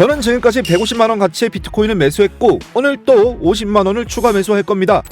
저는 지금까지 150만원 가치의 비트코인을 매수했고 오늘 또 50만원을 추가 매수할 겁니다.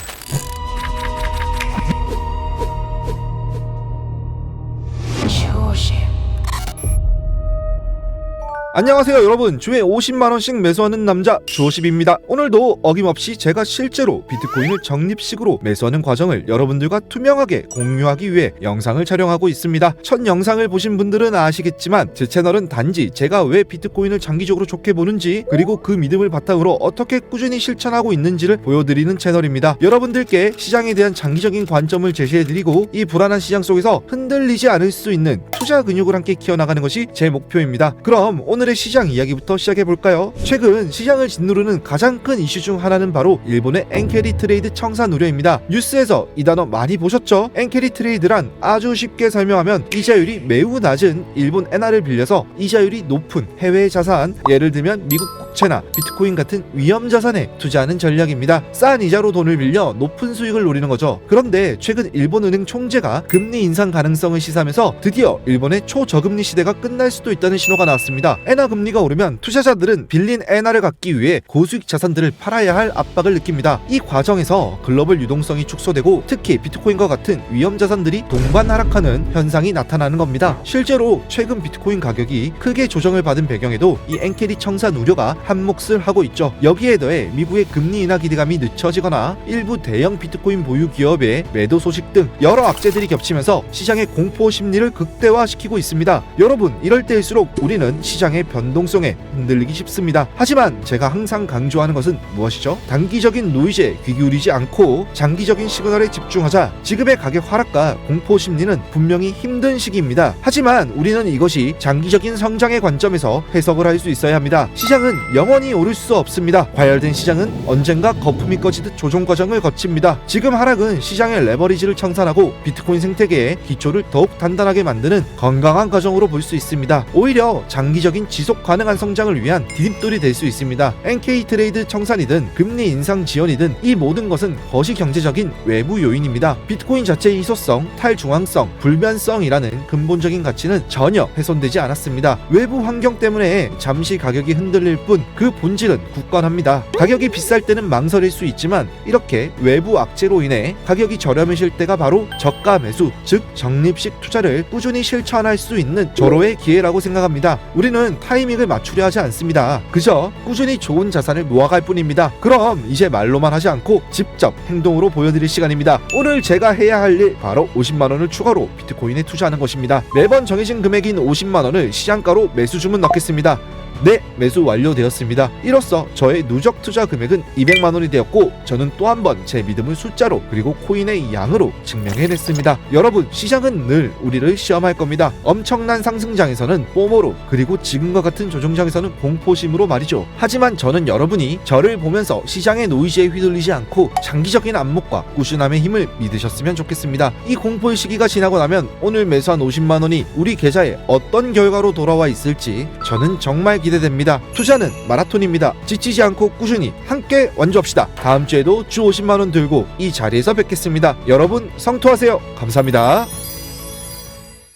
안녕하세요 여러분, 주에 50만원씩 매수하는 남자 주호십입니다. 오늘도 어김없이 제가 실제로 비트코인을 적립식으로 매수하는 과정을 여러분들과 투명하게 공유하기 위해 영상을 촬영하고 있습니다. 첫 영상을 보신 분들은 아시겠지만 제 채널은 단지 제가 왜 비트코인을 장기적으로 좋게 보는지, 그리고 그 믿음을 바탕으로 어떻게 꾸준히 실천하고 있는지를 보여드리는 채널입니다. 여러분들께 시장에 대한 장기적인 관점을 제시해드리고 이 불안한 시장 속에서 흔들리지 않을 수 있는 투자 근육을 함께 키워나가는 것이 제 목표입니다. 그럼 오늘의 시장 이야기부터 시작해볼까요? 최근 시장을 짓누르는 가장 큰 이슈 중 하나는 바로 일본의 엔캐리 트레이드 청산 우려입니다. 뉴스에서 이 단어 많이 보셨죠? 엔캐리 트레이드란 아주 쉽게 설명하면 이자율이 매우 낮은 일본 엔화를 빌려서 이자율이 높은 해외 자산, 예를 들면 미국 국채나 비트코인 같은 위험 자산에 투자하는 전략입니다. 싼 이자로 돈을 빌려 높은 수익을 노리는 거죠. 그런데 최근 일본 은행 총재가 금리 인상 가능성을 시사하면서 드디어 일본의 초저금리 시대가 끝날 수도 있다는 신호가 나왔습니다. 엔화 금리가 오르면 투자자들은 빌린 엔화를 갚기 위해 고수익 자산들을 팔아야 할 압박을 느낍니다. 이 과정에서 글로벌 유동성이 축소되고 특히 비트코인과 같은 위험 자산들이 동반 하락하는 현상이 나타나는 겁니다. 실제로 최근 비트코인 가격이 크게 조정을 받은 배경에도 이 엔캐리 청산 우려가 한 몫을 하고 있죠. 여기에 더해 미국의 금리 인하 기대감이 늦춰지거나 일부 대형 비트코인 보유 기업의 매도 소식 등 여러 악재들이 겹치면서 시장의 공포 심리를 극대화시키고 있습니다. 여러분, 이럴 때일수록 우리는 시장의 변동성에 흔들리기 쉽습니다. 하지만 제가 항상 강조하는 것은 무엇이죠? 단기적인 노이즈에 귀 기울이지 않고 장기적인 시그널에 집중하자. 지금의 가격 하락과 공포 심리는 분명히 힘든 시기입니다. 하지만 우리는 이것이 장기적인 성장의 관점에서 해석을 할 수 있어야 합니다. 시장은 영원히 오를 수 없습니다. 과열된 시장은 언젠가 거품이 꺼지듯 조정 과정을 거칩니다. 지금 하락은 시장의 레버리지를 청산하고 비트코인 생태계의 기초를 더욱 단단하게 만드는 건강한 과정으로 볼 수 있습니다. 오히려 장기적인 지속 가능한 성장을 위한 디딤돌이 될 수 있습니다. NK 트레이드 청산이든 금리 인상 지연이든 이 모든 것은 거시 경제적인 외부 요인입니다. 비트코인 자체의 희소성, 탈중앙성, 불변성이라는 근본적인 가치는 전혀 훼손되지 않았습니다. 외부 환경 때문에 잠시 가격이 흔들릴 뿐 그 본질은 굳건합니다. 가격이 비쌀 때는 망설일 수 있지만 이렇게 외부 악재로 인해 가격이 저렴해질 때가 바로 저가 매수, 즉 적립식 투자를 꾸준히 실천할 수 있는 절호의 기회라고 생각합니다. 우리는 타이밍을 맞추려 하지 않습니다. 그저 꾸준히 좋은 자산을 모아갈 뿐입니다. 그럼 이제 말로만 하지 않고 직접 행동으로 보여드릴 시간입니다. 오늘 제가 해야 할 일 바로 50만원을 추가로 비트코인에 투자하는 것입니다. 매번 정해진 금액인 50만원을 시장가로 매수 주문 넣겠습니다. 네, 매수 완료되었습니다. 이로써 저의 누적 투자 금액은 200만원이 되었고 저는 또 한 번 제 믿음을 숫자로 그리고 코인의 양으로 증명해냈습니다. 여러분, 시장은 늘 우리를 시험할 겁니다. 엄청난 상승장에서는 뽀모로, 그리고 지금과 같은 조정장에서는 공포심으로 말이죠. 하지만 저는 여러분이 저를 보면서 시장의 노이즈에 휘둘리지 않고 장기적인 안목과 꾸준함의 힘을 믿으셨으면 좋겠습니다. 이 공포의 시기가 지나고 나면 오늘 매수한 50만원이 우리 계좌에 어떤 결과로 돌아와 있을지 저는 정말 기대됩니다. 투자는 마라톤입니다. 지치지 않고 꾸준히 함께 완주합시다. 다음 주에도 주 50만원 들고 이 자리에서 뵙겠습니다. 여러분 성투하세요. 감사합니다.